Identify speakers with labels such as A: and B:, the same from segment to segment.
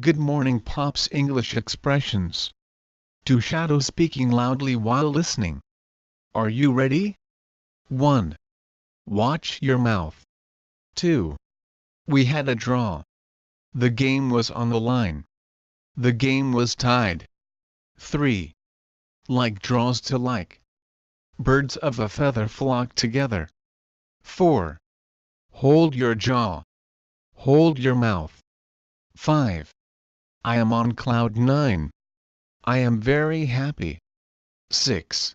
A: Good morning Pops English expressions. To shadow speaking loudly while listening. Are you ready? 1. Watch your mouth. 2. We had a draw. The game was on the line. The game was tied. 3. Like draws to like. Birds of a feather flock together. 4. Hold your jaw. Hold your mouth. 5. I am on cloud 9. I am very happy. 6.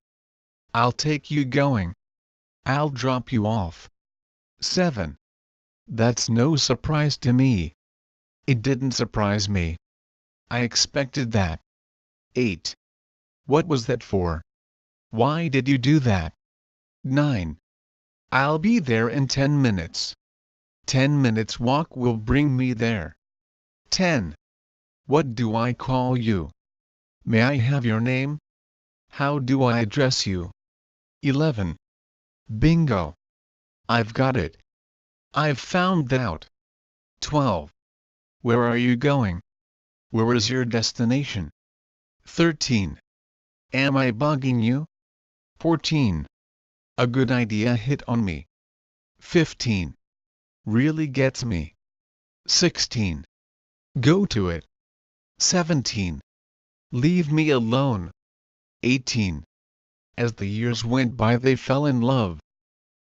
A: I'll take you going. I'll drop you off. 7. That's no surprise to me. It didn't surprise me. I expected that. 8. What was that for? Why did you do that? 9. I'll be there in 10 minutes. 10 minutes walk will bring me there. 10. What do I call you? May I have your name? How do I address you? 11. Bingo. I've got it. I've found out. 12. Where are you going? Where is your destination? 13. Am I bugging you? 14. A good idea hit on me. 15. Really gets me. 16. Go to it. 17. Leave me alone. 18. As the years went by they fell in love.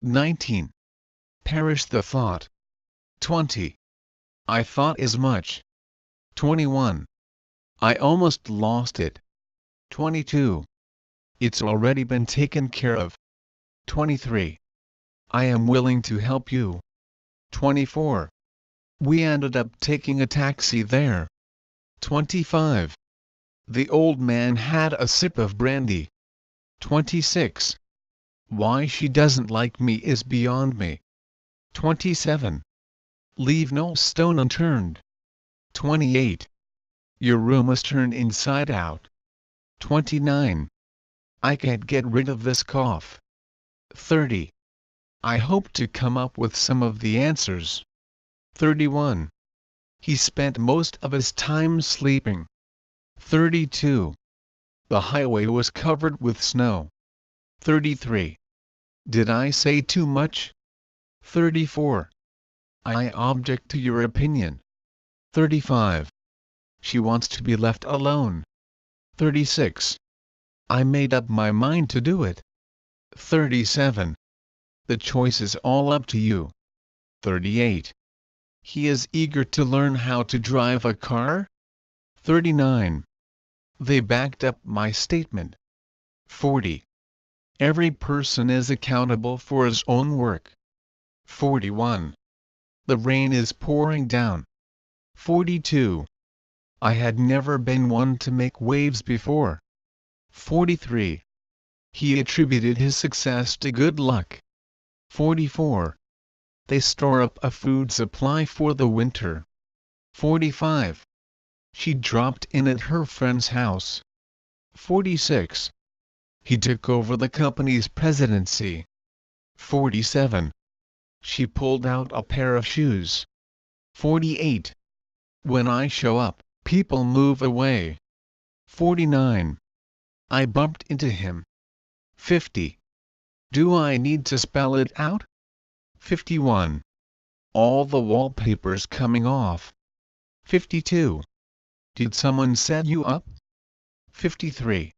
A: 19. Perish the thought. 20. I thought as much. 21. I almost lost it. 22. It's already been taken care of. 23. I am willing to help you. 24. We ended up taking a taxi there. 25. The old man had a sip of brandy. 26. Why she doesn't like me is beyond me. 27. Leave no stone unturned. 28. Your room was turned inside out. 29. I can't get rid of this cough. 30. I hope to come up with some of the answers. 31. He spent most of his time sleeping. 32. The highway was covered with snow. 33. Did I say too much? 34. I object to your opinion. 35. She wants to be left alone. 36. I made up my mind to do it. 37. The choice is all up to you. 38. He is eager to learn how to drive a car. 39. They backed up my statement. 40. Every person is accountable for his own work. 41. The rain is pouring down. 42. I had never been one to make waves before. 43. He attributed his success to good luck. 44. They store up a food supply for the winter. 45. She dropped in at her friend's house. 46. He took over the company's presidency. 47. She pulled out a pair of shoes. 48. When I show up, people move away. 49. I bumped into him. 50. Do I need to spell it out? 51. All the wallpaper's coming off. 52. Did someone set you up? 53.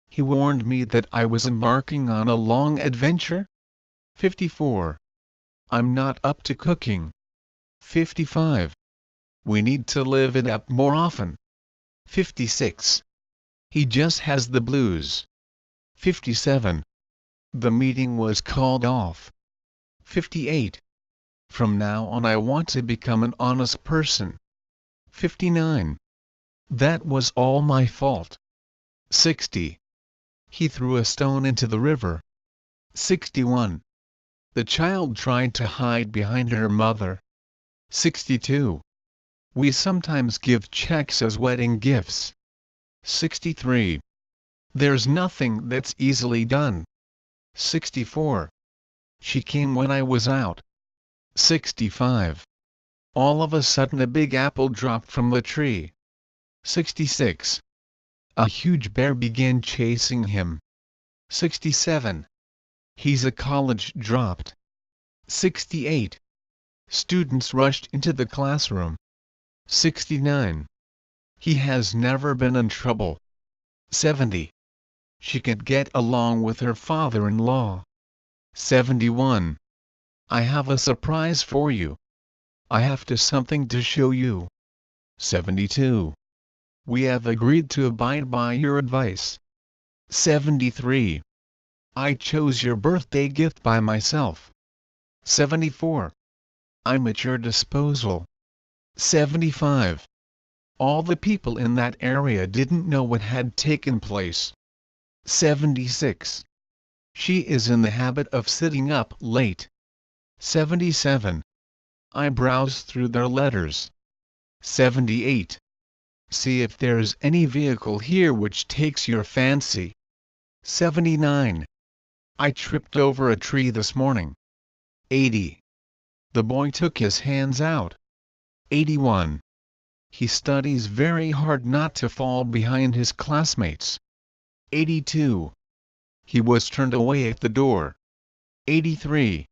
A: He warned me that I was embarking on a long adventure. 54. I'm not up to cooking. 55. We need to live it up more often. 56. He just has the blues. 57. The meeting was called off. 58. From now on I want to become an honest person. 59. That was all my fault. 60. He threw a stone into the river. 61. The child tried to hide behind her mother. 62. We sometimes give checks as wedding gifts. 63. There's nothing that's easily done. 64. She came when I was out. 65. All of a sudden a big apple dropped from the tree. 66. A huge bear began chasing him. 67. He's a college dropped. 68. Students rushed into the classroom. 69. He has never been in trouble. 70. She can't get along with her father-in-law. 71. I have a surprise for you. I have something to show you. 72. We have agreed to abide by your advice. 73. I chose your birthday gift by myself. 74. I'm at your disposal. 75. All the people in that area didn't know what had taken place. 76. She is in the habit of sitting up late. 77. I browse through their letters. 78. See if there's any vehicle here which takes your fancy. 79. I tripped over a tree this morning. 80. The boy took his hands out. 81. He studies very hard not to fall behind his classmates. 82. He was turned away at the door. 83.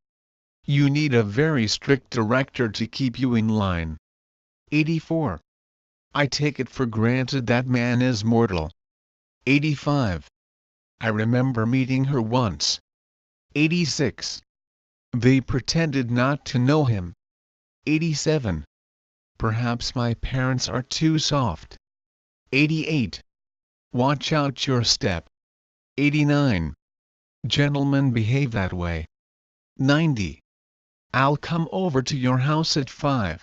A: You need a very strict director to keep you in line. 84. I take it for granted that man is mortal. 85. I remember meeting her once. 86. They pretended not to know him. 87. Perhaps my parents are too soft. 88. Watch out your step. 89. Gentlemen behave that way. 90. I'll come over to your house at 5.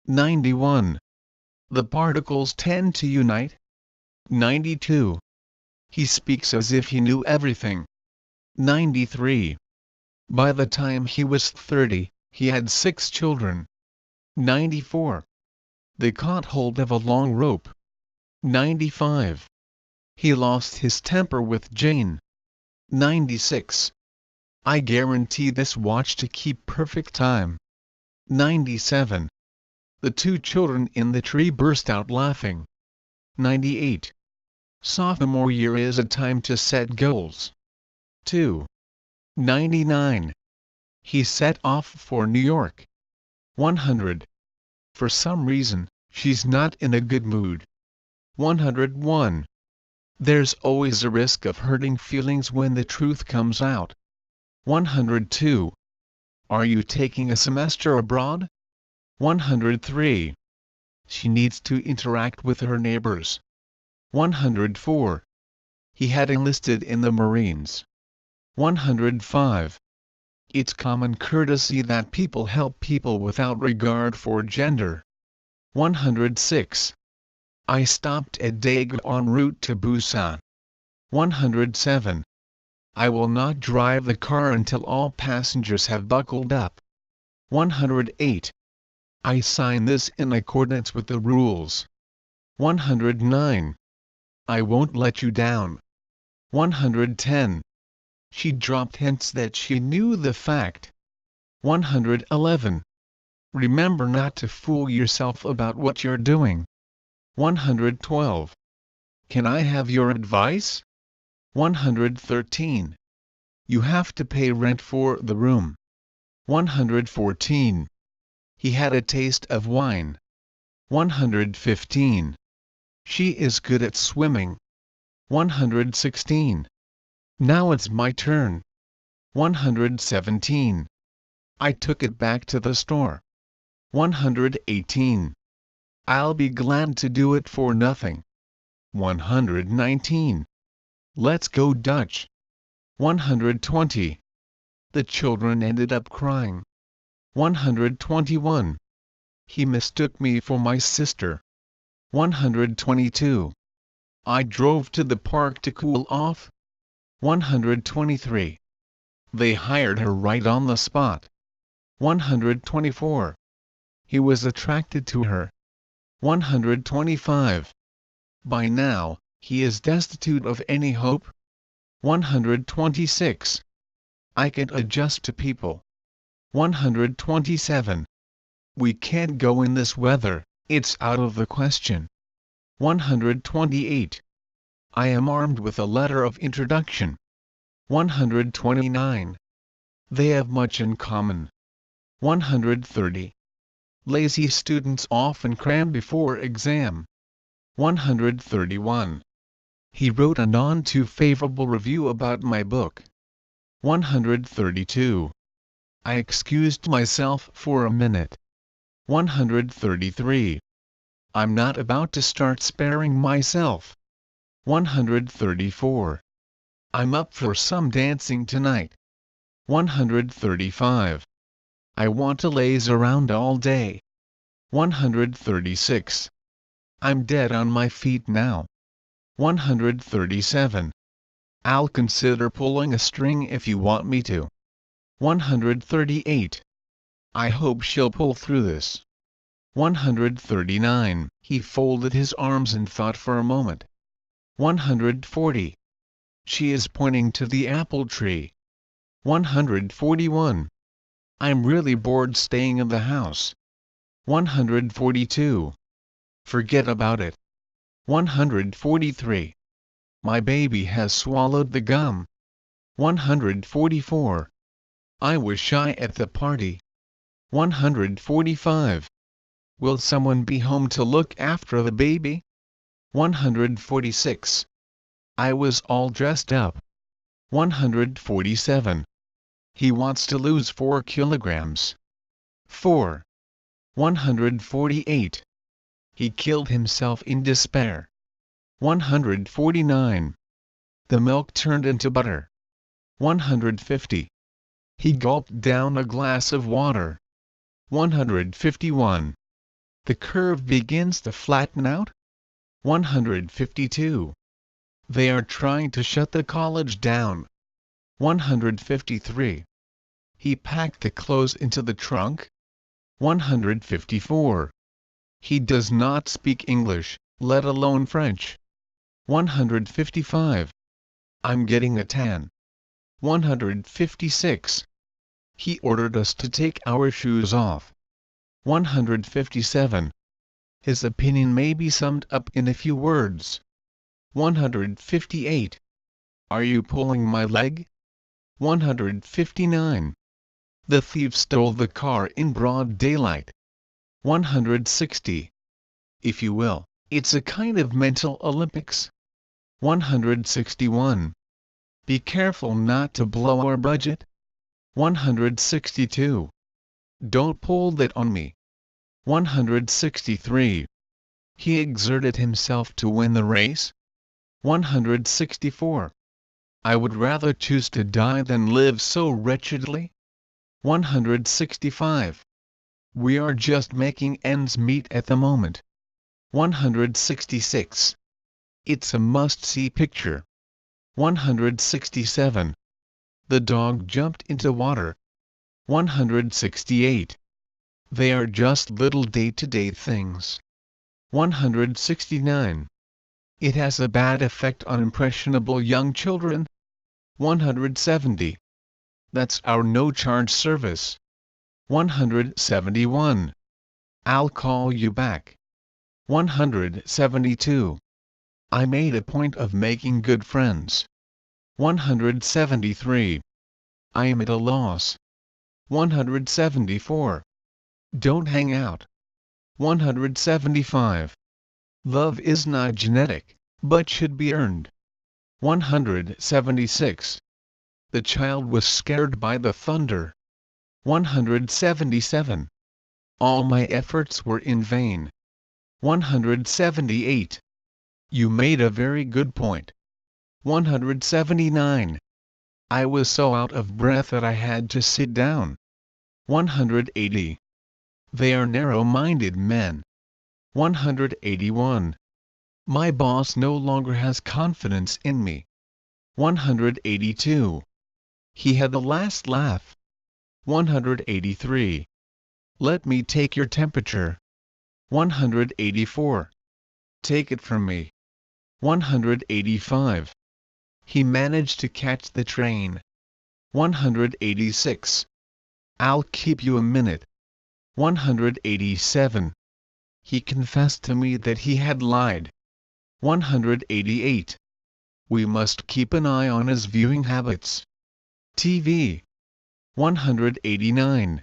A: 91. The particles tend to unite. 92. He speaks as if he knew everything. 93. By the time he was 30, he had 6 children. 94. They caught hold of a long rope. 95. He lost his temper with Jane. 96. I guarantee this watch to keep perfect time. 97. The 2 children in the tree burst out laughing. 98. Sophomore year is a time to set goals. 2. 99. He set off for New York. 100. For some reason, she's not in a good mood. 101. There's always a risk of hurting feelings when the truth comes out. 102. Are you taking a semester abroad? 103. She needs to interact with her neighbors. 104. He had enlisted in the Marines. 105. It's common courtesy that people help people without regard for gender. 106. I stopped at Daegu en route to Busan. 107. I will not drive the car until all passengers have buckled up. 108. I sign this in accordance with the rules. 109. I won't let you down. 110. She dropped hints that she knew the fact. 111. Remember not to fool yourself about what you're doing. 112. Can I have your advice? 113. You have to pay rent for the room. 114. He had a taste of wine. 115. She is good at swimming. 116. Now it's my turn. 117. I took it back to the store. 118. I'll be glad to do it for nothing. 119. Let's go Dutch. 120. The children ended up crying. 121. He mistook me for my sister. 122. I drove to the park to cool off. 123. They hired her right on the spot. 124. He was attracted to her. 125. By now, he is destitute of any hope. 126. I can adjust to people. 127. We can't go in this weather, it's out of the question. 128. I am armed with a letter of introduction. 129. They have much in common. 130. Lazy students often cram before exam. 131. He wrote a none too favorable review about my book. 132. I excused myself for a minute. 133. I'm not about to start sparing myself. 134. I'm up for some dancing tonight. 135. I want to laze around all day. 136. I'm dead on my feet now. 137. I'll consider pulling a string if you want me to. 138. I hope she'll pull through this. 139. He folded his arms and thought for a moment. 140. She is pointing to the apple tree. 141. I'm really bored staying in the house. 142. Forget about it. 143. My baby has swallowed the gum. 144. I was shy at the party. 145. Will someone be home to look after the baby? 146. I was all dressed up. 147. He wants to lose 4 kilograms. 4. 148. He killed himself in despair. 149. The milk turned into butter. 150. He gulped down a glass of water. 151. The curve begins to flatten out. 152. They are trying to shut the college down. 153. He packed the clothes into the trunk. 154. He does not speak English, let alone French. 155. I'm getting a tan. 156. He ordered us to take our shoes off. 157. His opinion may be summed up in a few words. 158. Are you pulling my leg? 159. The thief stole the car in broad daylight. 160. If you will, it's a kind of mental Olympics. 161. Be careful not to blow our budget. 162. Don't pull that on me. 163. He exerted himself to win the race. 164. I would rather choose to die than live so wretchedly. 165. We are just making ends meet at the moment. 166. It's a must-see picture. 167. The dog jumped into water. 168. They are just little day-to-day things. 169. It has a bad effect on impressionable young children. 170. That's our no-charge service. 171. I'll call you back. 172. I made a point of making good friends. 173. I am at a loss. 174. Don't hang out. 175. Love is not genetic, but should be earned. 176. The child was scared by the thunder. 177. All my efforts were in vain. 178. You made a very good point. 179. I was so out of breath that I had to sit down. 180. They are narrow-minded men. 181. My boss no longer has confidence in me. 182. He had the last laugh. 183. Let me take your temperature. 184. Take it from me. 185. He managed to catch the train. 186. I'll keep you a minute. 187. He confessed to me that he had lied. 188. We must keep an eye on his viewing habits. TV. 189.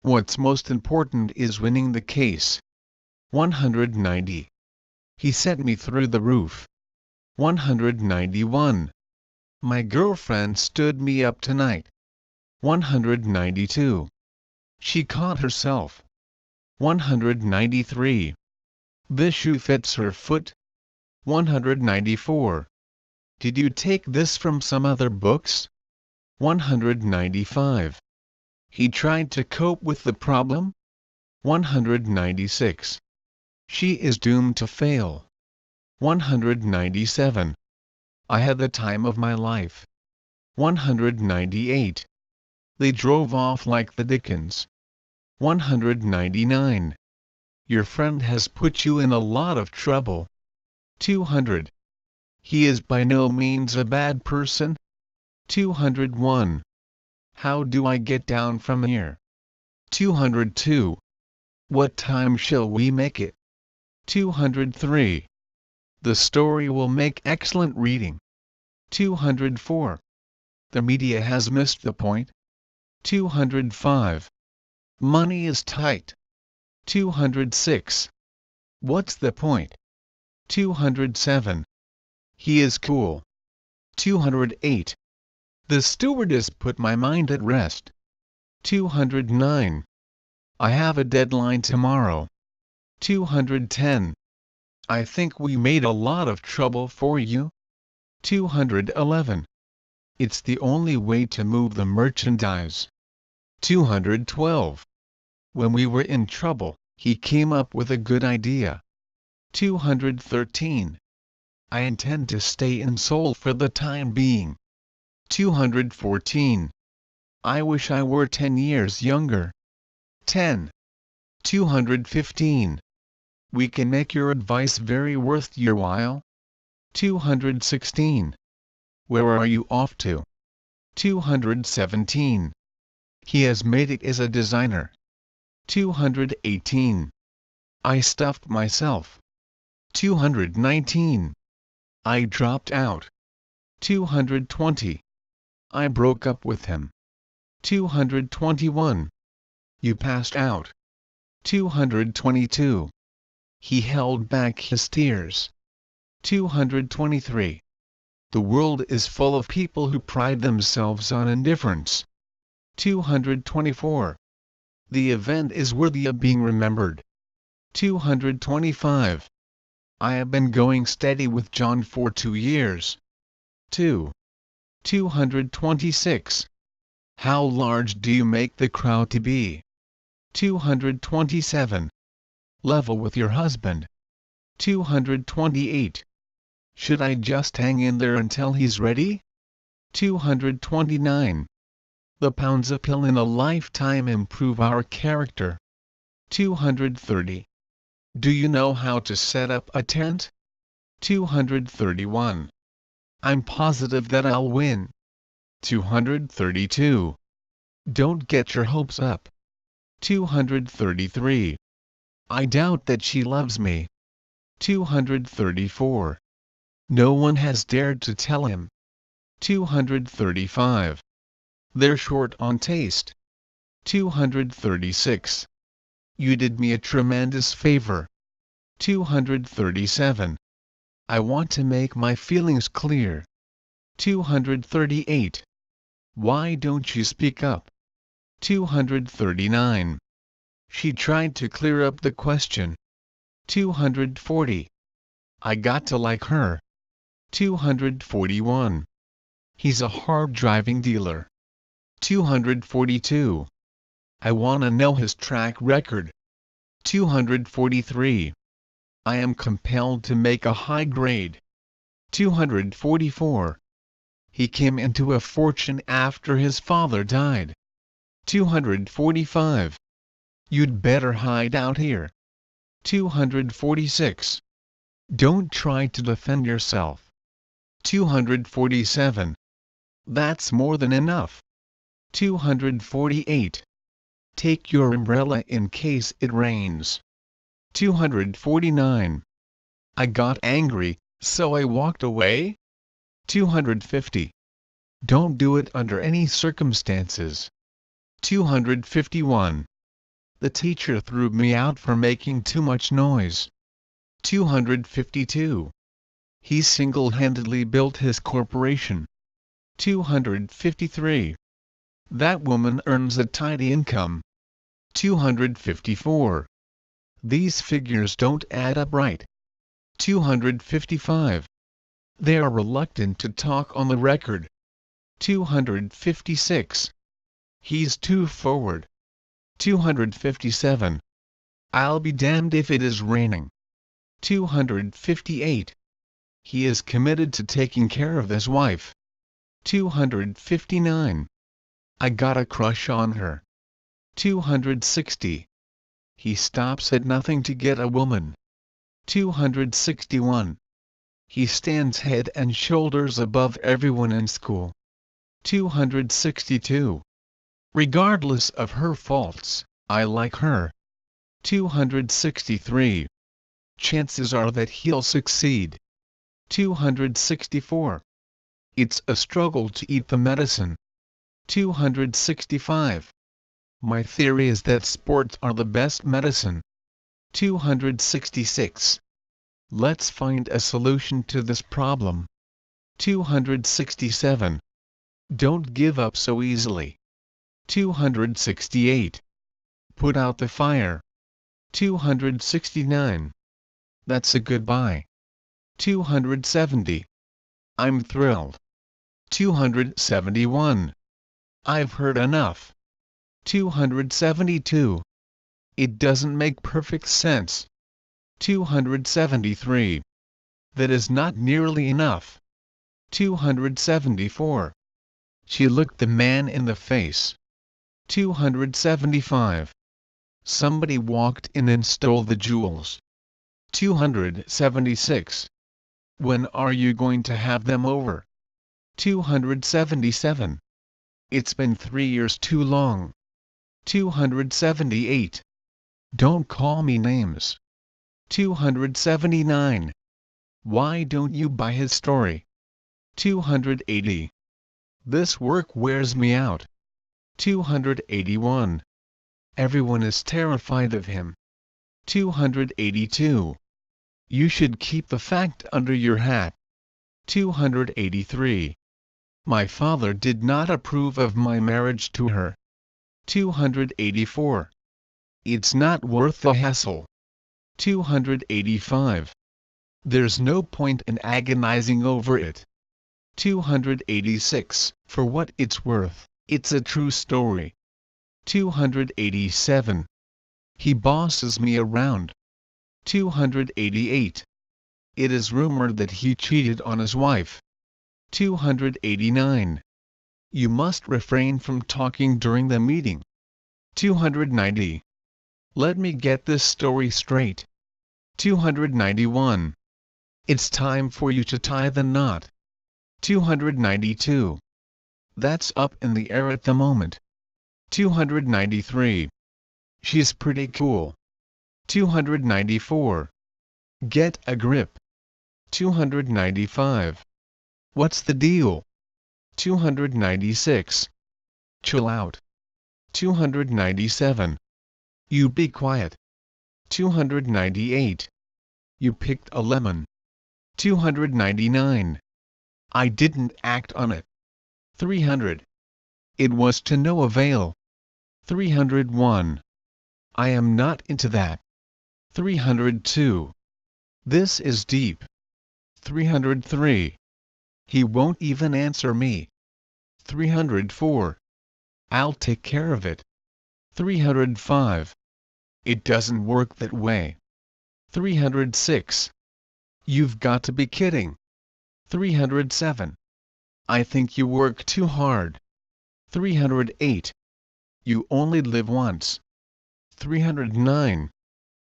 A: What's most important is winning the case. 190. He sent me through the roof. 191. My girlfriend stood me up tonight. 192. She caught herself. 193. This shoe fits her foot. 194. Did you take this from some other books? 195. He tried to cope with the problem. 196. She is doomed to fail. 197. I had the time of my life. 198. They drove off like the Dickens. 199. Your friend has put you in a lot of trouble. 200. He is by no means a bad person. 201. How do I get down from here? 202. What time shall we make it? 203. The story will make excellent reading. 204. The media has missed the point. 205. Money is tight. 206. What's the point? 207. He is cool. 208. The stewardess put my mind at rest. 209. I have a deadline tomorrow. 210. I think we made a lot of trouble for you. 211. It's the only way to move the merchandise. 212. When we were in trouble, he came up with a good idea. 213. I intend to stay in Seoul for the time being. 214. I wish I were 10 years younger. 10. 215. We can make your advice very worth your while. 216. Where are you off to? 217. He has made it as a designer. 218. I stuffed myself. 219. I dropped out. 220. I broke up with him. 221. You passed out. 222. He held back his tears. 223. The world is full of people who pride themselves on indifference. 224. The event is worthy of being remembered. 225. I have been going steady with John for 2 years. 226. How large do you make the crowd to be? 227. Level with your husband. 228. Should I just hang in there until he's ready? 229. The pounds a pill in a lifetime improve our character. 230. Do you know how to set up a tent? 231. I'm positive that I'll win. 232. Don't get your hopes up. 233. I doubt that she loves me. 234. No one has dared to tell him. 235. They're short on taste. 236. You did me a tremendous favor. 237. I want to make my feelings clear. 238. Why don't you speak up? 239. She tried to clear up the question. 240. I got to like her. 241. He's a hard-driving dealer. 242. I wanna know his track record. 243. I am compelled to make a high grade. 244. He came into a fortune after his father died. 245. You'd better hide out here. 246. Don't try to defend yourself. 247. That's more than enough. 248. Take your umbrella in case it rains. 249. I got angry, so I walked away. 250. Don't do it under any circumstances. 251. The teacher threw me out for making too much noise. 252. He single-handedly built his corporation. 253. That woman earns a tidy income. 254. These figures don't add up right. 255. They are reluctant to talk on the record. 256. He's too forward. 257. I'll be damned if it is raining. 258. He is committed to taking care of his wife. 259. I got a crush on her. 260. He stops at nothing to get a woman. 261. He stands head and shoulders above everyone in school. 262. Regardless of her faults, I like her. 263. Chances are that he'll succeed. 264. It's a struggle to eat the medicine. 265. My theory is that sports are the best medicine. 266. Let's find a solution to this problem. 267. Don't give up so easily. 268. Put out the fire. 269. That's a goodbye. 270. I'm thrilled. 271. I've heard enough. 272. It doesn't make perfect sense. 273. That is not nearly enough. 274. She looked the man in the face. 275. Somebody walked in and stole the jewels. 276. When are you going to have them over? 277. It's been 3 years too long. 278. Don't call me names. 279. Why don't you buy his story? 280. This work wears me out. 281. Everyone is terrified of him. 282. You should keep the fact under your hat. 283. My father did not approve of my marriage to her. 284. It's not worth the hassle. 285. There's no point in agonizing over it. 286. For what it's worth, it's a true story. 287. He bosses me around. 288. It is rumored that he cheated on his wife. 289. You must refrain from talking during the meeting. 290. Let me get this story straight. 291. It's time for you to tie the knot. 292. That's up in the air at the moment. 293. She's pretty cool. 294. Get a grip. 295. What's the deal? 296. Chill out. 297. You be quiet. 298. You picked a lemon. 299. I didn't act on it. 300. It was to no avail. 301. I am not into that. 302. This is deep. 303. He won't even answer me. 304. I'll take care of it. 305. It doesn't work that way. 306. You've got to be kidding. 307. I think you work too hard. 308. You only live once. 309.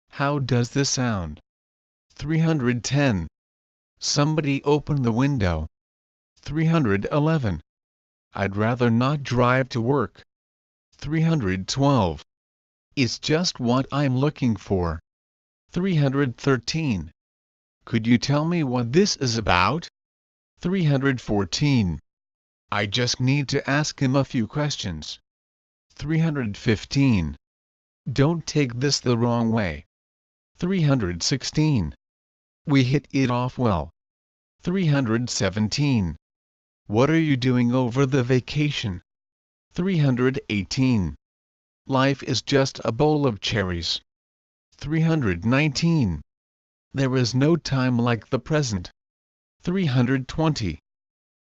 A: How does this sound? 310. Somebody open the window. 311. I'd rather not drive to work. 312. It's just what I'm looking for. 313. Could you tell me what this is about? 314. I just need to ask him a few questions. 315. Don't take this the wrong way. 316. We hit it off well. 317. What are you doing over the vacation? 318. Life is just a bowl of cherries. 319. There is no time like the present. 320.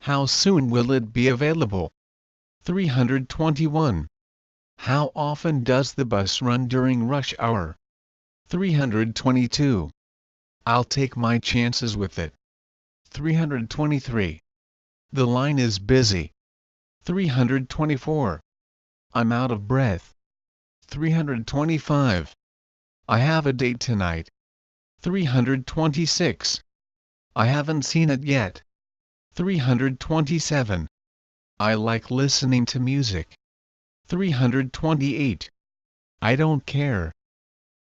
A: How soon will it be available? 321. How often does the bus run during rush hour? 322. I'll take my chances with it. 323. The line is busy. 324. I'm out of breath. 325. I have a date tonight. 326. I haven't seen it yet. 327. I like listening to music. 328. I don't care.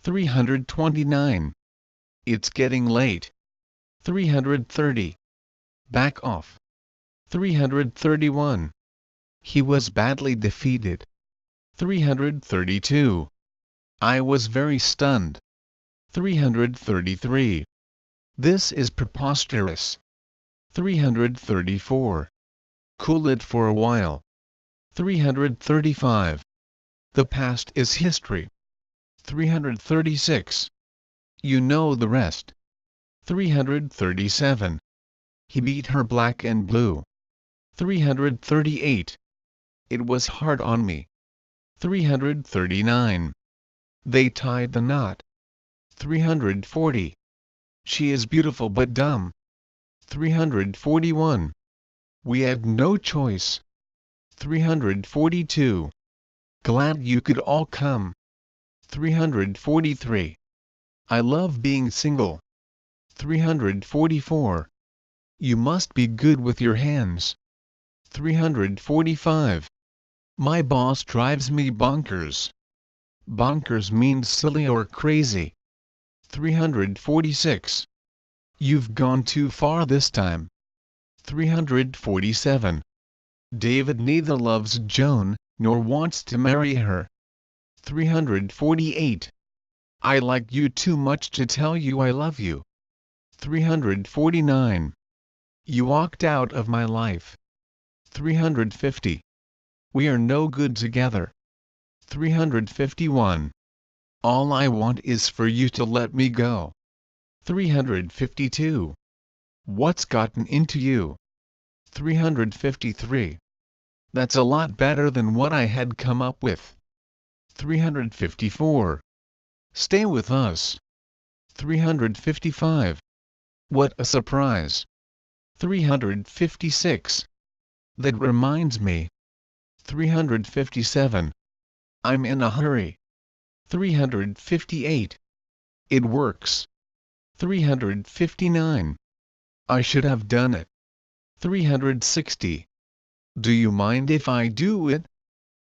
A: 329. It's getting late. 330. Back off. 331. He was badly defeated. 332. I was very stunned. 333. This is preposterous. 334. Cool it for a while. 335. The past is history. 336. You know the rest. 337. He beat her black and blue. 338. It was hard on me. 339. They tied the knot. 340. She is beautiful but dumb. 341. We had no choice. 342. Glad you could all come. 343. I love being single. 344. You must be good with your hands. 345. My boss drives me bonkers. Bonkers means silly or crazy. 346. You've gone too far this time. 347. David neither loves Joan, nor wants to marry her. 348. I like you too much to tell you I love you. 349. You walked out of my life. 350. We are no good together. 351. All I want is for you to let me go. 352. What's gotten into you? 353. That's a lot better than what I had come up with. 354. Stay with us. 355. What a surprise. 356. That reminds me. 357. I'm in a hurry. 358. It works. 359. I should have done it. 360. Do you mind if I do it?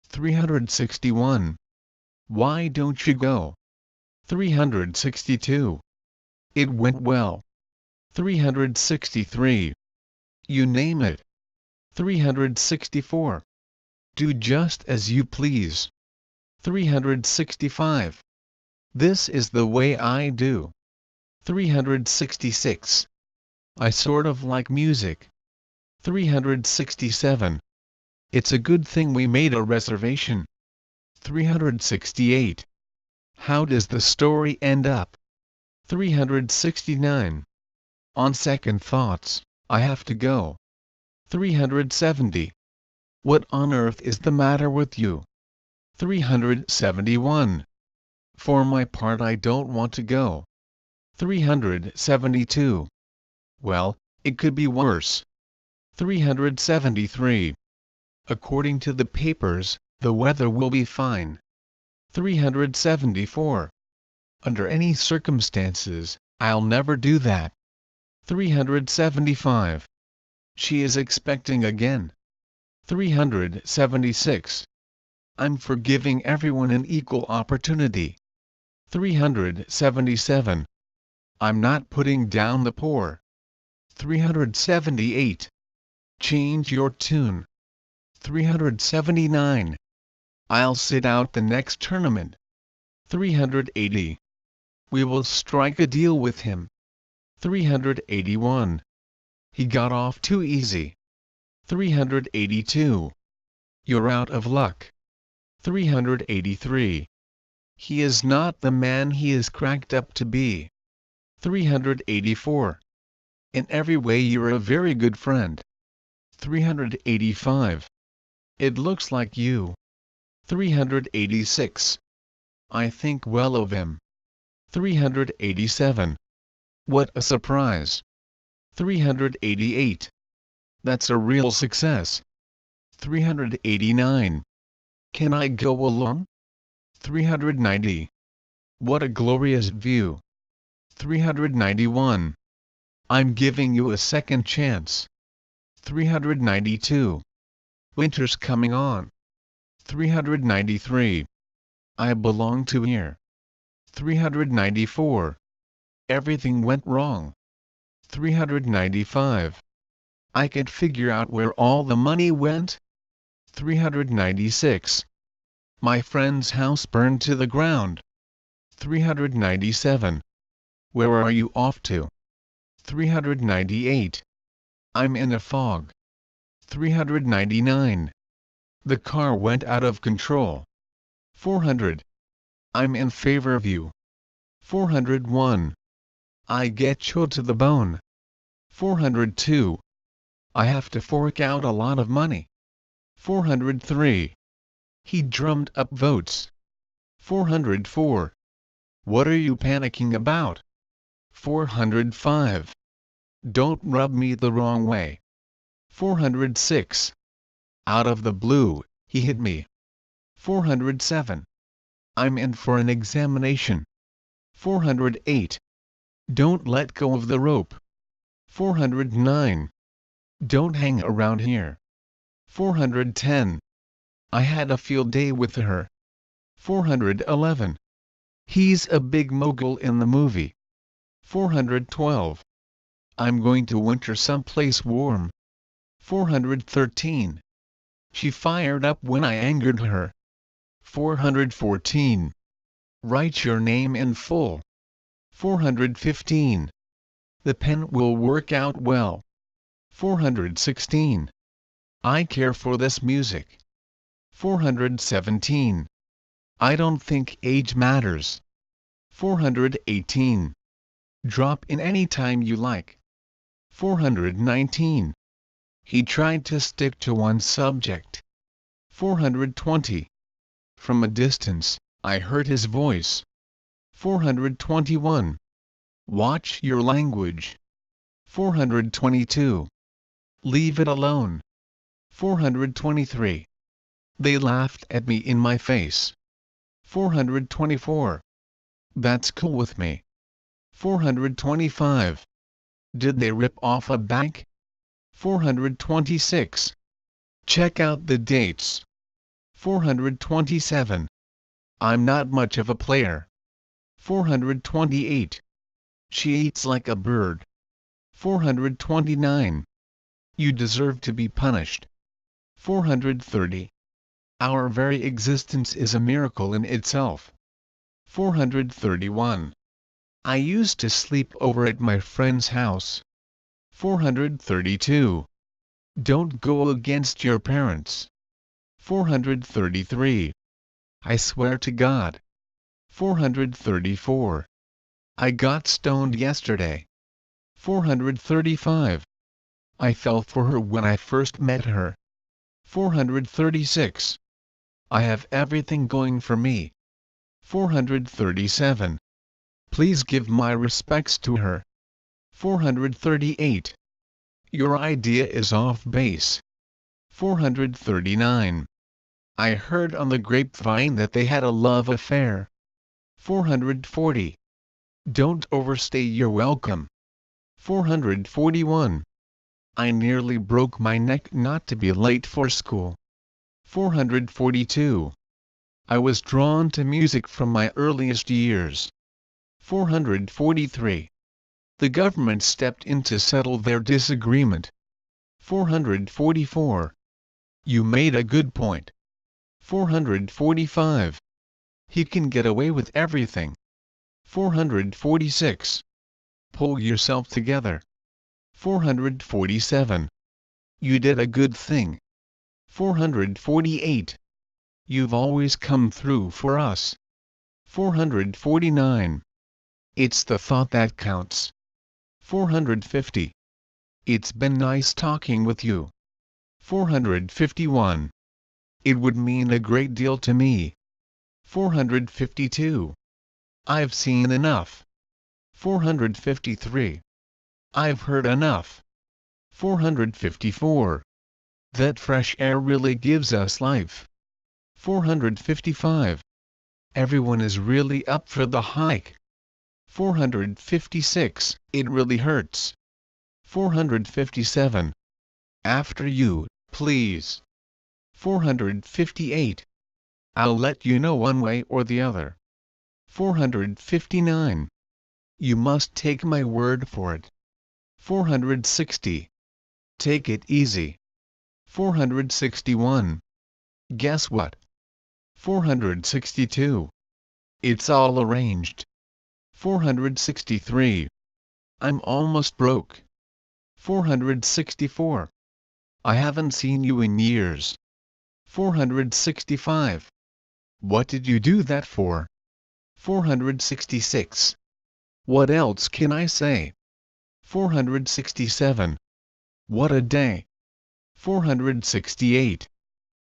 A: 361. Why don't you go? 362. It went well. 363. You name it. 364. Do just as you please. 365. This is the way I do. 366. I sort of like music. 367. It's a good thing we made a reservation. 368. How does the story end up? 369. On second thoughts, I have to go. 370. What on earth is the matter with you? 371. For my part I don't want to go. 372. Well, it could be worse. 373. According to the papers, the weather will be fine. 374. Under any circumstances, I'll never do that. 375. She is expecting again. 376. I'm for giving everyone an equal opportunity. 377. I'm not putting down the poor. 378. Change your tune. 379. I'll sit out the next tournament. 380. We will strike a deal with him. 381. He got off too easy. 382. You're out of luck. 383. He is not the man he is cracked up to be. 384. In every way you're a very good friend. 385. It looks like you. 386. I think well of him. 387. What a surprise. 388. That's a real success. 389. Can I go along? 390. What a glorious view. 391. I'm giving you a second chance. 392. Winter's coming on. 393. I belong to here. 394. Everything went wrong. 395. I could figure out where all the money went. 396. My friend's house burned to the ground. 397. Where are you off to? 398. I'm in a fog. 399. The car went out of control. 400. I'm in favor of you. 401. I get chilled to the bone. 402. I have to fork out a lot of money. 403. He drummed up votes. 404. What are you panicking about? 405. Don't rub me the wrong way. 406. Out of the blue, he hit me. 407. I'm in for an examination. 408. Don't let go of the rope. 409. Don't hang around here. 410. I had a field day with her. 411. He's a big mogul in the movie. 412. I'm going to winter someplace warm. 413. She fired up when I angered her. 414. Write your name in full. 415. The pen will work out well. 416. I care for this music. 417. I don't think age matters. 418. Drop in any time you like. 419. He tried to stick to one subject. 420. From a distance, I heard his voice. 421. Watch your language. 422. Leave it alone. 423. They laughed at me in my face. 424. That's cool with me. 425. Did they rip off a bank? 426. Check out the dates. 427. I'm not much of a player. 428. She eats like a bird. 429. You deserve to be punished. 430. Our very existence is a miracle in itself. 431. I used to sleep over at my friend's house. 432. Don't go against your parents. 433. I swear to God. 434. I got stoned yesterday. 435. I fell for her when I first met her. 436. I have everything going for me. 437. Please give my respects to her. 438. Your idea is off base. 439. I heard on the grapevine that they had a love affair. 440. Don't overstay your welcome. 441. I nearly broke my neck not to be late for school. 442. I was drawn to music from my earliest years. 443. The government stepped in to settle their disagreement. 444. You made a good point. 445. He can get away with everything. 446. Pull yourself together. 447. You did a good thing. 448. You've always come through for us. 449. It's the thought that counts. 450. It's been nice talking with you. 451. It would mean a great deal to me. 452. I've seen enough. 453. I've heard enough. 454. That fresh air really gives us life. 455. Everyone is really up for the hike. 456. It really hurts. 457. After you, please. 458. I'll let you know one way or the other. 459. You must take my word for it. 460. Take it easy. 461. Guess what? 462. It's all arranged. 463. I'm almost broke. 464. I haven't seen you in years. 465. What did you do that for? 466. What else can I say? 467. What a day. 468.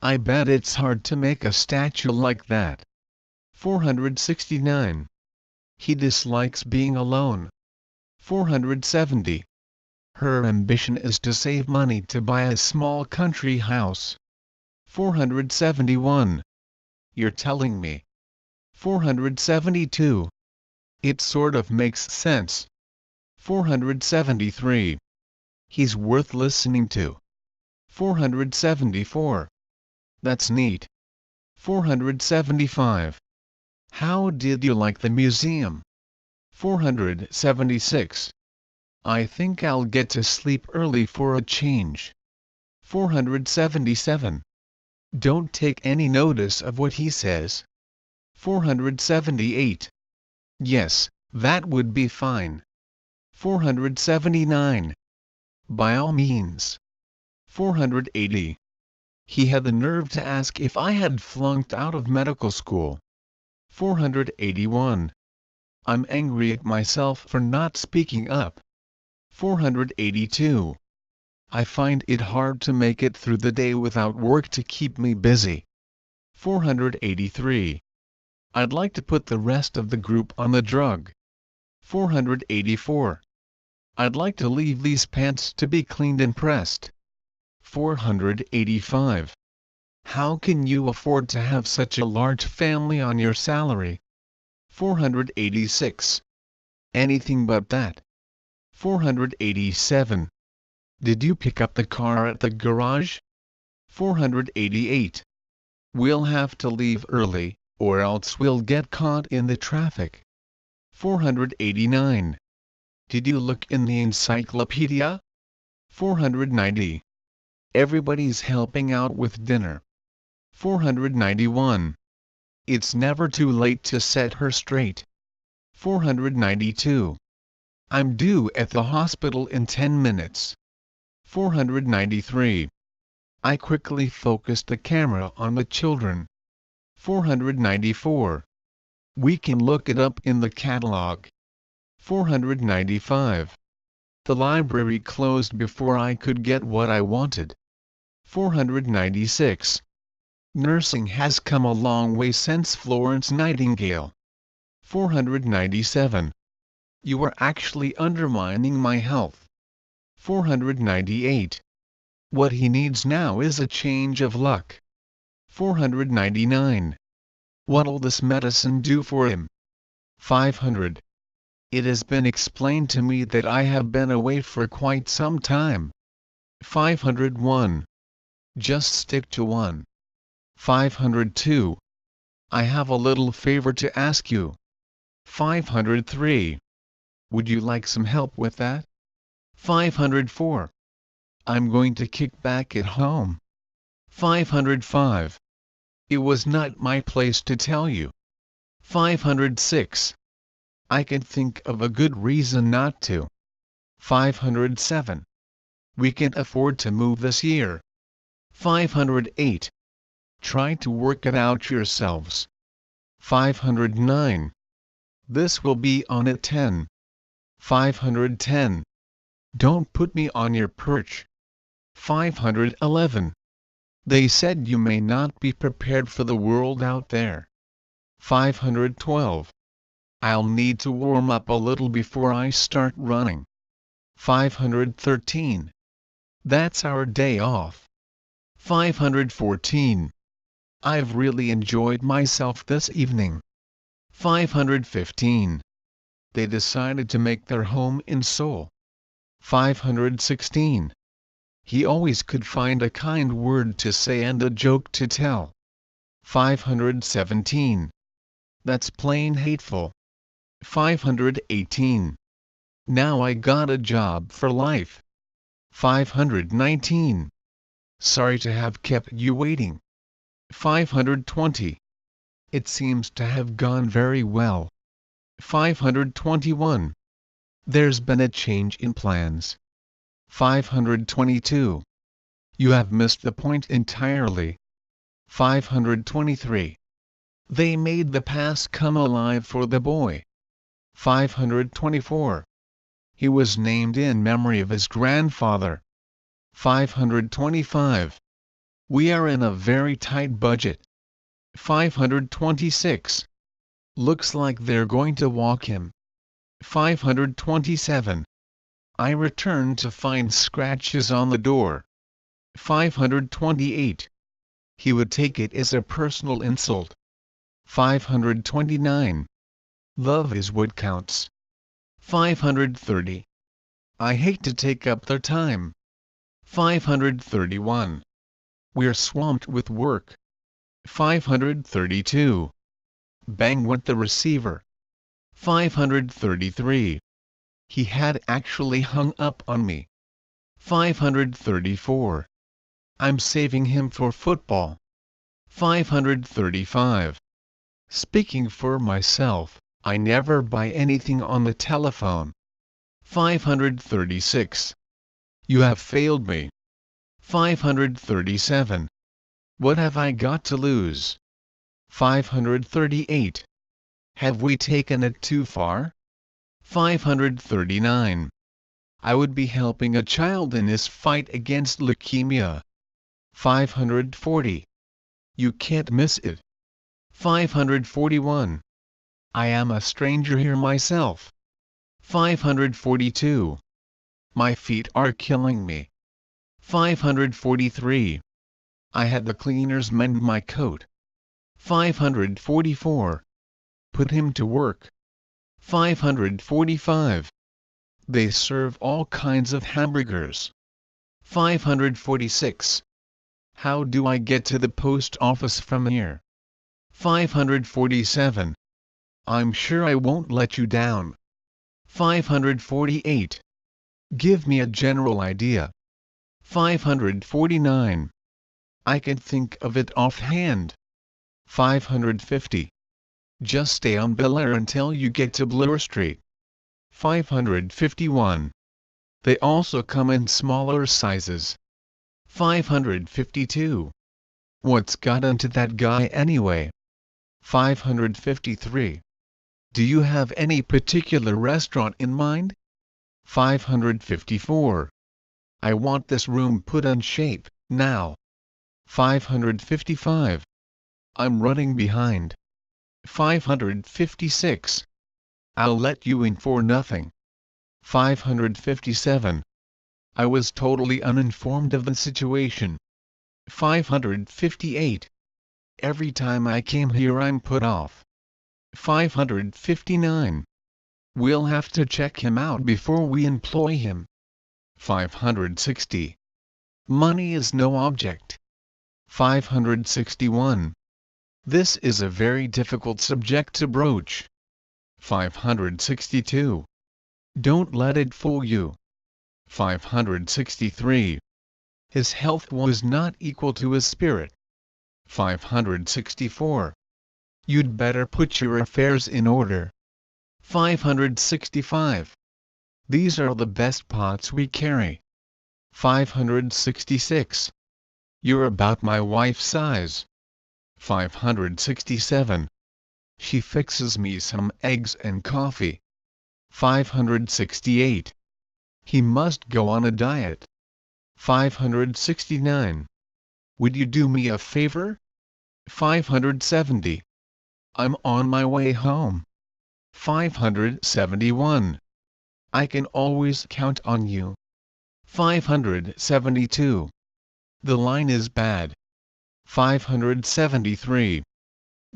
A: I bet it's hard to make a statue like that. 469. He dislikes being alone. 470. Her ambition is to save money to buy a small country house. 471. You're telling me. 472. It sort of makes sense. 473. He's worth listening to. 474. That's neat. 475. How did you like the museum? 476. I think I'll get to sleep early for a change. 477. Don't take any notice of what he says. 478. Yes, that would be fine. 479. By all means. 480. He had the nerve to ask if I had flunked out of medical school. 481. I'm angry at myself for not speaking up. 482. I find it hard to make it through the day without work to keep me busy. 483. I'd like to put the rest of the group on the drug. 484. I'd like to leave these pants to be cleaned and pressed. 485. How can you afford to have such a large family on your salary? 486. Anything but that. 487. Did you pick up the car at the garage? 488. We'll have to leave early, or else we'll get caught in the traffic. 489. Did you look in the encyclopedia? 490. Everybody's helping out with dinner. 491. It's never too late to set her straight. 492. I'm due at the hospital in 10 minutes. 493. I quickly focused the camera on the children. 494. We can look it up in the catalog. 495. The library closed before I could get what I wanted. 496. Nursing has come a long way since Florence Nightingale. 497. You are actually undermining my health. 498. What he needs now is a change of luck. 499. What'll this medicine do for him? 500. It has been explained to me that I have been away for quite some time. 501. Just stick to one. 502. I have a little favor to ask you. 503. Would you like some help with that? 504. I'm going to kick back at home. 505. It was not my place to tell you. 506. I can think of a good reason not to. 507. We can afford to move this year. 508. Try to work it out yourselves. 509. This will be on at 10. 510. Don't put me on your perch. 511. They said you may not be prepared for the world out there. 512. I'll need to warm up a little before I start running. 513. That's our day off. 514. I've really enjoyed myself this evening. 515. They decided to make their home in Seoul. 516. He always could find a kind word to say and a joke to tell. 517. That's plain hateful. 518. Now I got a job for life. 519. Sorry to have kept you waiting. 520. It seems to have gone very well. 521. There's been a change in plans. 522. You have missed the point entirely. 523. They made the past come alive for the boy. 524. He was named in memory of his grandfather. 525. We are in a very tight budget. 526. Looks like they're going to walk him. 527. I returned to find scratches on the door. 528. He would take it as a personal insult. 529. Love is what counts. 530. I hate to take up their time. 531. We're swamped with work. 532. Bang went the receiver. 533. He had actually hung up on me. 534. I'm saving him for football. 535. Speaking for myself, I never buy anything on the telephone. 536. You have failed me. 537. What have I got to lose? 538. Have we taken it too far? 539. I would be helping a child in his fight against leukemia. 540. You can't miss it. 541. I am a stranger here myself. 542. My feet are killing me. 543. I had the cleaners mend my coat. 544. Put him to work. 545. They serve all kinds of hamburgers. 546. How do I get to the post office from here? 547. I'm sure I won't let you down. 548. Give me a general idea. 549. I can think of it offhand. 550. Just stay on Bel Air until you get to Bloor Street. 551. They also come in smaller sizes. 552. What's got into that guy anyway? 553. Do you have any particular restaurant in mind? 554. I want this room put in shape, now. 555. I'm running behind. 556. I'll let you in for nothing. 557. I was totally uninformed of the situation. 558. Every time I came here I'm put off. 559. We'll have to check him out before we employ him. 560. Money is no object. 561. This is a very difficult subject to broach. 562. Don't let it fool you. 563. His health was not equal to his spirit. 564. You'd better put your affairs in order. 565. These are the best pots we carry. 566. You're about my wife's size. 567. She fixes me some eggs and coffee. 568. He must go on a diet. 569. Would you do me a favor? 570. I'm on my way home. 571. I can always count on you. 572. The line is bad. 573.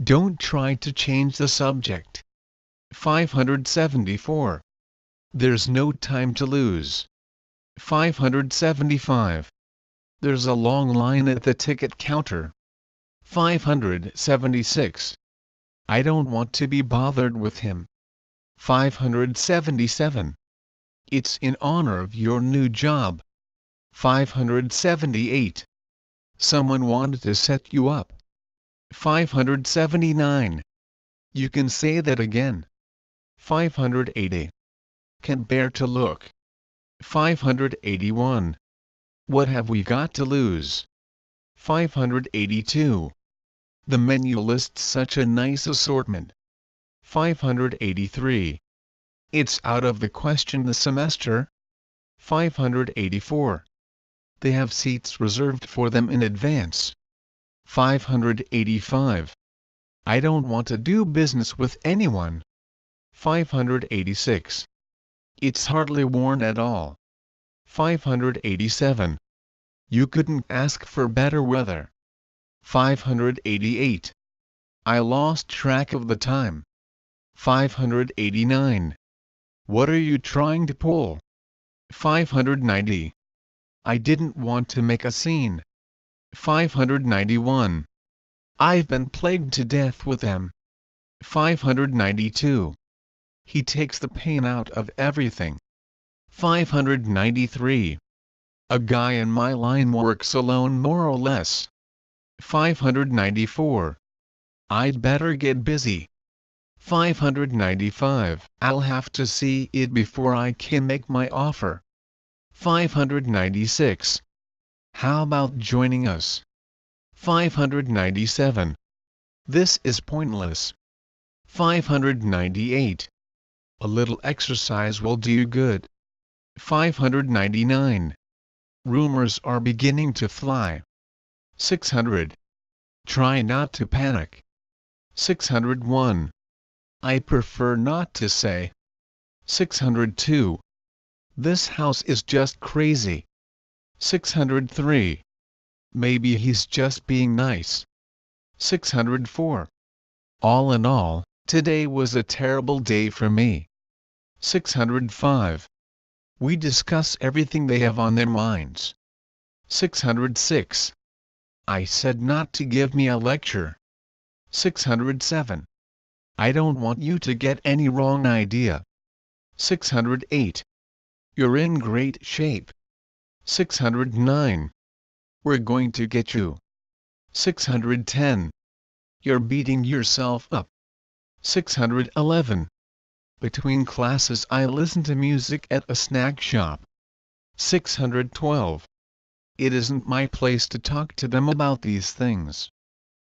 A: Don't try to change the subject. 574. There's no time to lose. 575. There's a long line at the ticket counter. 576. I don't want to be bothered with him. 577. It's in honor of your new job. 578. Someone wanted to set you up. 579. You can say that again. 580. Can't bear to look. 581. What have we got to lose? 582. The menu lists such a nice assortment. 583. It's out of the question this semester. 584. They have seats reserved for them in advance. 585. I don't want to do business with anyone. 586. It's hardly worn at all. 587. You couldn't ask for better weather. 588. I lost track of the time. 589. What are you trying to pull? 590. I didn't want to make a scene. 591. I've been plagued to death with them. 592. He takes the pain out of everything. 593. A guy in my line works alone more or less. 594. I'd better get busy. 595. I'll have to see it before I can make my offer. 596. How about joining us? 597. This is pointless. 598. A little exercise will do you good. 599. Rumors are beginning to fly. 600. Try not to panic. 601. I prefer not to say. 602. This house is just crazy. 603. Maybe he's just being nice. 604. All in all, today was a terrible day for me. 605. We discuss everything they have on their minds. 606. I said not to give me a lecture. 607. I don't want you to get any wrong idea. 608. You're in great shape. 609. We're going to get you. 610. You're beating yourself up. 611. Between classes I listen to music at a snack shop. 612. It isn't my place to talk to them about these things.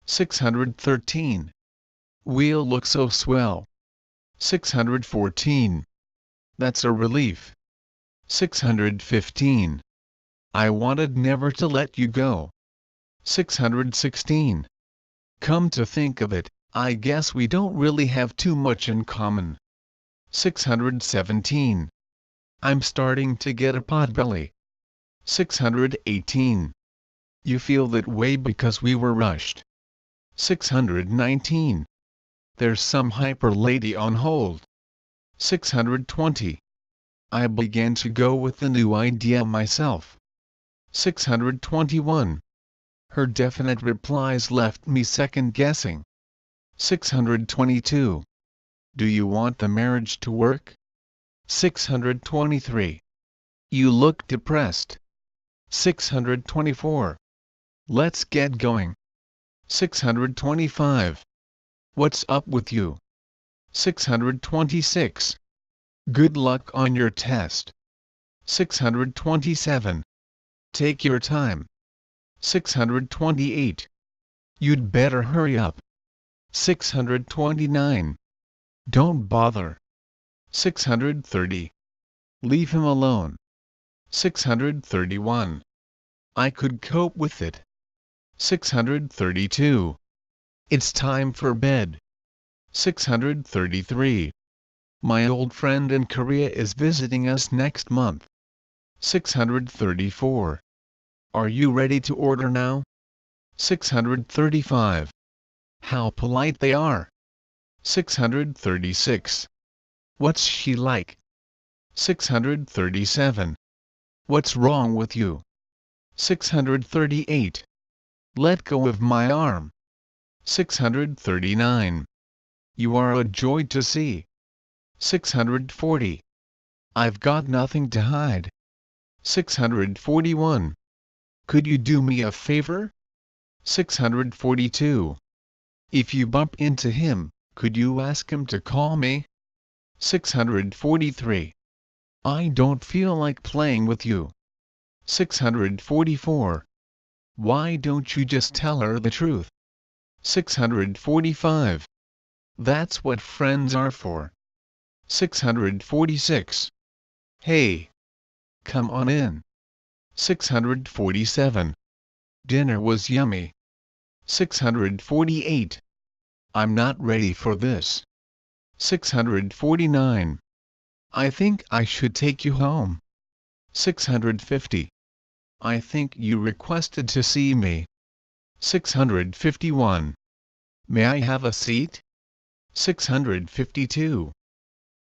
A: 613. We'll look so swell. 614. That's a relief. 615. I wanted never to let you go. 616. Come to think of it, I guess we don't really have too much in common. 617. I'm starting to get a potbelly. 618. You feel that way because we were rushed. 619. There's some hyper lady on hold. 620. I began to go with the new idea myself. 621. Her definite replies left me second guessing. 622. Do you want the marriage to work? 623. You look depressed. 624. Let's get going. 625. What's up with you? 626. Good luck on your test. 627. Take your time. 628. You'd better hurry up. 629. Don't bother. 630. Leave him alone. 631. I could cope with it. 632. It's time for bed. 633. My old friend in Korea is visiting us next month. 634. Are you ready to order now? 635. How polite they are. 636. What's she like? 637. What's wrong with you? 638. Let go of my arm. 639. You are a joy to see. 640. I've got nothing to hide. 641. Could you do me a favor? 642. If you bump into him, could you ask him to call me? 643. I don't feel like playing with you. 644. Why don't you just tell her the truth? 645. That's what friends are for. 646. Hey! Come on in. 647. Dinner was yummy. 648. I'm not ready for this. 649. I think I should take you home. 650. I think you requested to see me. 651. May I have a seat? 652.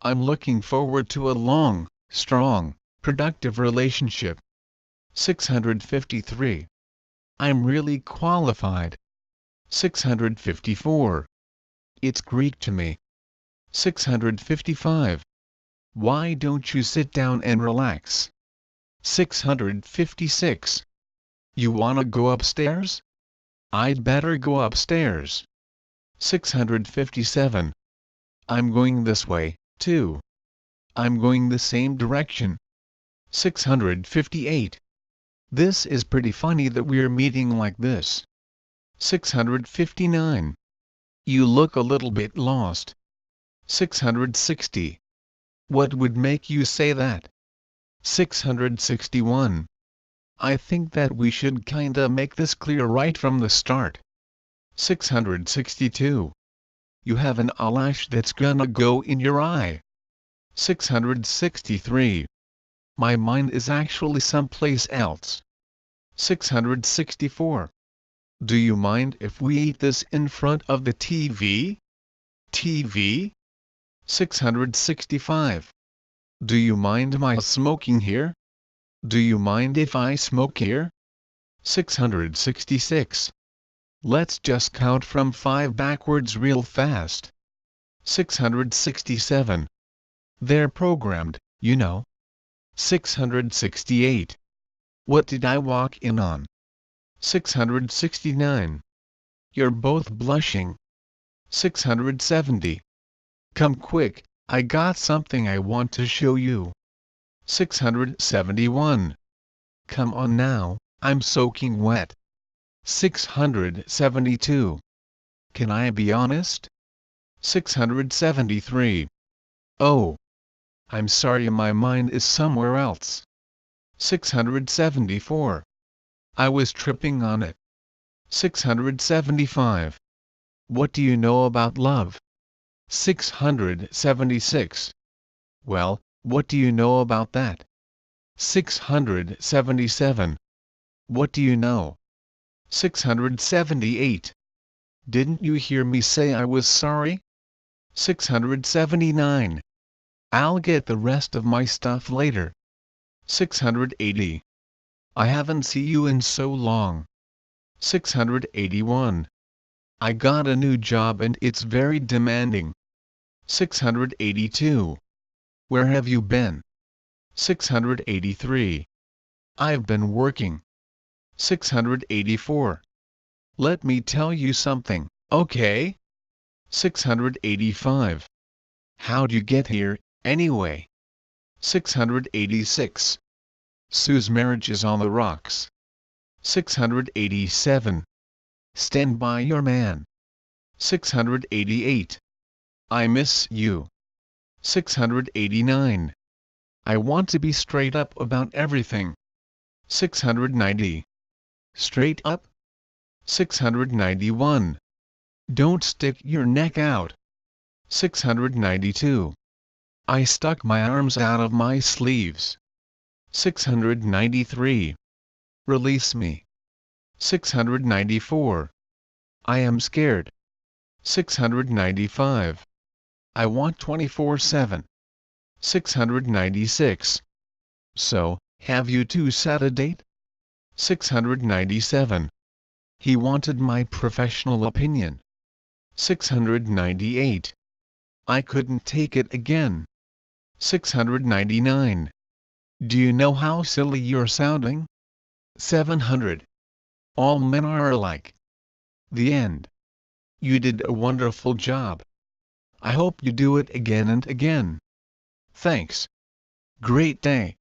A: I'm looking forward to a long, strong, productive relationship. 653. I'm really qualified. 654. It's Greek to me. 655. Why don't you sit down and relax? 656. You wanna go upstairs? I'd better go upstairs. 657. I'm going this way, too. I'm going the same direction. 658. This is pretty funny that we're meeting like this. 659. You look a little bit lost. 660. What would make you say that? 661. I think that we should kinda make this clear right from the start. 662. You have an eyelash that's gonna go in your eye. 663. My mind is actually someplace else. 664. Do you mind if we eat this in front of the TV? TV? 665. Do you mind my smoking here? Do you mind if I smoke here? 666. Let's just count from 5 backwards real fast. 667. They're programmed, you know. 668. What did I walk in on? 669. You're both blushing. 670. Come quick, I got something I want to show you. 671. Come on now, I'm soaking wet. 672. Can I be honest? 673. Oh. I'm sorry, my mind is somewhere else. 674. I was tripping on it. 675. What do you know about love? 676. Well, what do you know about that? 677. What do you know? 678. Didn't you hear me say I was sorry? 679. I'll get the rest of my stuff later. 680. I haven't seen you in so long. 681. I got a new job and it's very demanding. 682. Where have you been? 683. I've been working. 684. Let me tell you something, okay? 685. How'd you get here, anyway? 686. Sue's marriage is on the rocks. 687. Stand by your man. 688. I miss you. 689. I want to be straight up about everything. 690. Straight up? 691. Don't stick your neck out. 692. I stuck my arms out of my sleeves. 693. Release me. 694. I am scared. 695. I want 24/7. 696. So, have you two set a date? 697. He wanted my professional opinion. 698. I couldn't take it again. 699. Do you know how silly you're sounding? 700. All men are alike. The end. You did a wonderful job. I hope you do it again and again. Thanks. Great day.